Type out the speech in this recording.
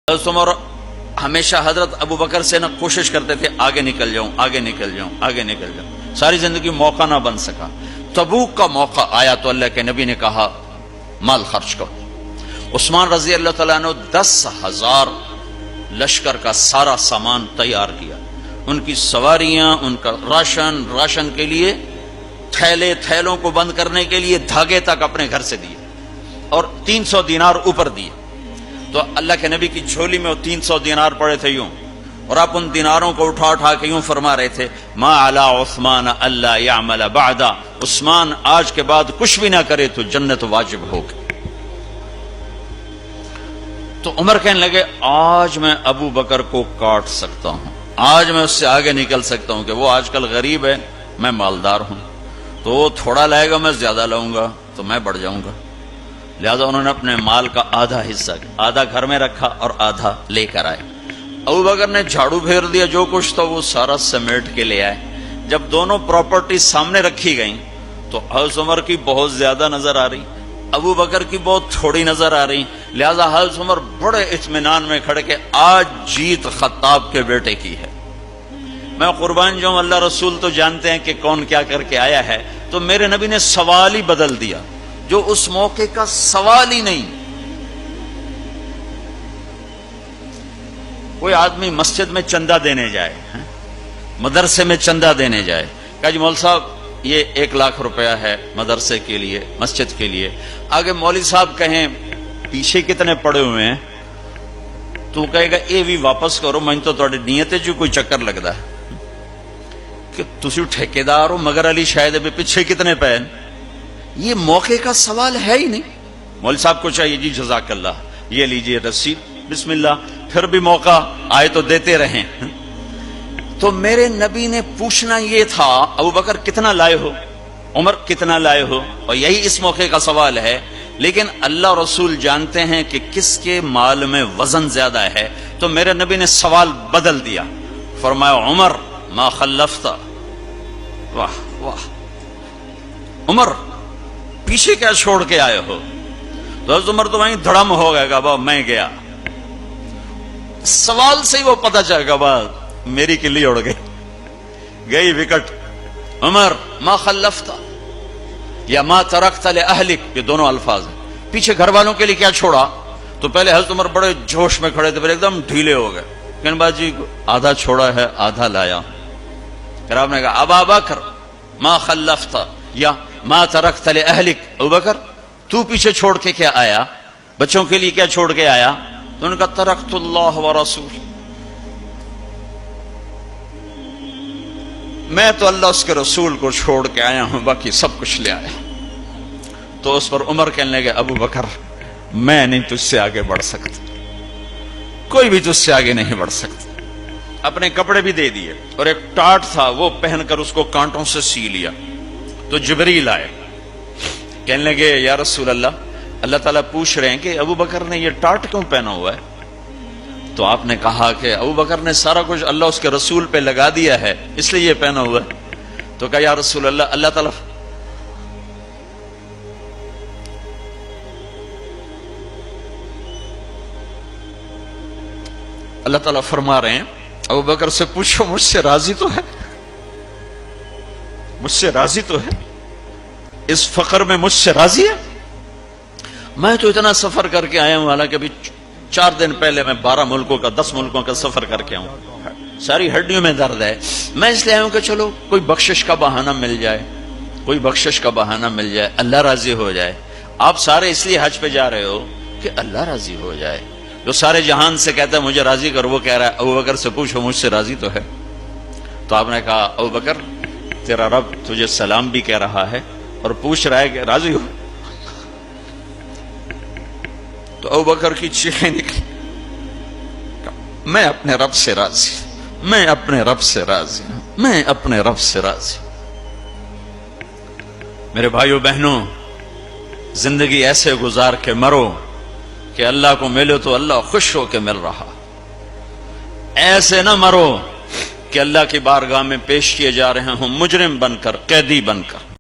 حضرت عمر ہمیشہ حضرت ابو بکر سے نہ کوشش کرتے تھے آگے نکل جاؤں آگے نکل جاؤں آگے نکل جاؤں، ساری زندگی موقع نہ بن سکا۔ تبوک کا موقع آیا تو اللہ کے نبی نے کہا مال خرچ کرو۔ عثمان رضی اللہ تعالیٰ نے 10,000 لشکر کا سارا سامان تیار کیا، ان کی سواریاں، ان کا راشن کے لیے تھیلوں کو بند کرنے کے لیے دھاگے تک اپنے گھر سے دیے، اور 300 دینار اوپر دیے۔ تو اللہ کے نبی کی جھولی میں وہ 300 دینار پڑے تھے یوں، اور آپ ان دیناروں کو اٹھا کے یوں فرما رہے تھے ما علی عثمان اللہ یعمل بعد، عثمان آج کے بعد کچھ بھی نہ کرے تو جنت واجب ہوگی۔ تو عمر کہنے لگے آج میں ابو بکر کو کاٹ سکتا ہوں، آج میں اس سے آگے نکل سکتا ہوں کہ وہ آج کل غریب ہے، میں مالدار ہوں، تو وہ تھوڑا لائے گا میں زیادہ لاؤں گا تو میں بڑھ جاؤں گا۔ لہذا انہوں نے اپنے مال کا آدھا حصہ، آدھا گھر میں رکھا اور آدھا لے کر آئے۔ ابو بکر نے جھاڑو پھیر دیا، جو کچھ تھا وہ سارا سمیٹ کے لے آئے۔ جب دونوں پراپرٹی سامنے رکھی گئیں تو حضرت عمر کی بہت زیادہ نظر آ رہی، ابو بکر کی بہت تھوڑی نظر آ رہی، لہذا حضرت عمر بڑے اطمینان میں کھڑے کہ آج جیت خطاب کے بیٹے کی ہے۔ میں قربان جاؤں، اللہ رسول تو جانتے ہیں کہ کون کیا کر کے آیا ہے، تو میرے نبی نے سوال ہی بدل دیا جو اس موقع کا سوال ہی نہیں۔ کوئی آدمی مسجد میں چندہ دینے جائے، مدرسے میں چندہ دینے جائے، کہا جی مول صاحب یہ 1 لاکھ روپیہ ہے مدرسے کے لیے، مسجد کے لیے۔ آگے مولوی صاحب کہیں پیچھے کتنے پڑے ہوئے ہیں، تو کہے گا یہ بھی واپس کرو، میں تو تھوڑی نیت جو کوئی چکر لگتا ہے کہ تسی ٹھیکیدار ہو، مگر علی شاید ابھی پیچھے کتنے پے ہیں۔ یہ موقع کا سوال ہے ہی نہیں۔ مولوی صاحب کو چاہیے جی جزاک اللہ، یہ لیجئے رسید، بسم اللہ، پھر بھی موقع آئے تو دیتے رہیں۔ تو میرے نبی نے پوچھنا یہ تھا ابو بکر کتنا لائے ہو، عمر کتنا لائے ہو، اور یہی اس موقع کا سوال ہے۔ لیکن اللہ رسول جانتے ہیں کہ کس کے مال میں وزن زیادہ ہے، تو میرے نبی نے سوال بدل دیا، فرمایا عمر ما خلفت، واہ واہ عمر پیچھے کیا چھوڑ کے آئے ہو۔ تو حضرت عمر تو وہیں دھڑم ہو گئے گا، با میں گیا، سوال سے ہی وہ پتہ چل گا، با میری کلی اڑ گئی وکٹ۔ عمر ما خلفت یا ما ترکت لأہلک، یہ دونوں الفاظ ہیں، پیچھے گھر والوں کے لیے کیا چھوڑا۔ تو پہلے حضرت عمر بڑے جوش میں کھڑے تھے، پھر ایک دم ڈھیلے ہو گئے، کہنے با جی آدھا چھوڑا ہے آدھا لایا۔ پھر آپ نے کہا ابا بکر ما خلفت یا ما ترکت لأہلک، ابو بکر تو پیچھے چھوڑ کے کیا آیا، بچوں کے لیے کیا چھوڑ کے آیا۔ تو انہوں نے کہا ترکت اللہ ورسول، میں تو اللہ اس کے رسول کو چھوڑ کے آیا ہوں، باقی سب کچھ لے آیا۔ تو اس پر عمر کہنے لگے ابو بکر میں نہیں تجھ سے آگے بڑھ سکتا، کوئی بھی تجھ سے آگے نہیں بڑھ سکتا۔ اپنے کپڑے بھی دے دیے، اور ایک ٹاٹ تھا وہ پہن کر اس کو کانٹوں سے سی لیا۔ تو جبریل آئے، کہنے لگے یا رسول اللہ، اللہ تعالیٰ پوچھ رہے ہیں کہ ابو بکر نے یہ ٹاٹ کیوں پہنا ہوا ہے۔ تو آپ نے کہا کہ ابو بکر نے سارا کچھ اللہ اس کے رسول پہ لگا دیا ہے، اس لیے یہ پہنا ہوا ہے۔ تو کہا یا رسول اللہ، اللہ تعالیٰ فرما رہے ہیں ابو بکر سے پوچھو مجھ سے راضی تو ہے، مجھ سے راضی تو ہے، اس فقر میں مجھ سے راضی ہے۔ میں تو اتنا سفر کر کے آیا ہوں، حالانکہ ابھی 4 دن پہلے میں 12 ملکوں کا 10 ملکوں کا سفر کر کے ہوں، ساری ہڈیوں میں درد ہے۔ میں اس لیے آیا ہوں کہ چلو کوئی بخشش کا بہانہ مل جائے، کوئی بخشش کا بہانہ مل جائے، اللہ راضی ہو جائے۔ آپ سارے اس لیے حج پہ جا رہے ہو کہ اللہ راضی ہو جائے۔ جو سارے جہان سے کہتا ہے مجھے راضی کر، وہ کہہ رہا ہے ابو بکر سے پوچھو مجھ سے راضی تو ہے۔ تو آپ نے کہا ابو بکر تیرا رب تجھے سلام بھی کہہ رہا ہے اور پوچھ رہا ہے کہ راضی ہو۔ تو ابو بکر کی چیخیں نکلی، میں اپنے رب سے راضی، میں اپنے رب سے راضی، میں اپنے رب سے راضی۔ میرے بھائیو بہنوں، زندگی ایسے گزار کے مرو کہ اللہ کو ملو تو اللہ خوش ہو کے مل رہا، ایسے نہ مرو کہ اللہ کی بارگاہ میں پیش کیے جا رہے ہوں مجرم بن کر، قیدی بن کر۔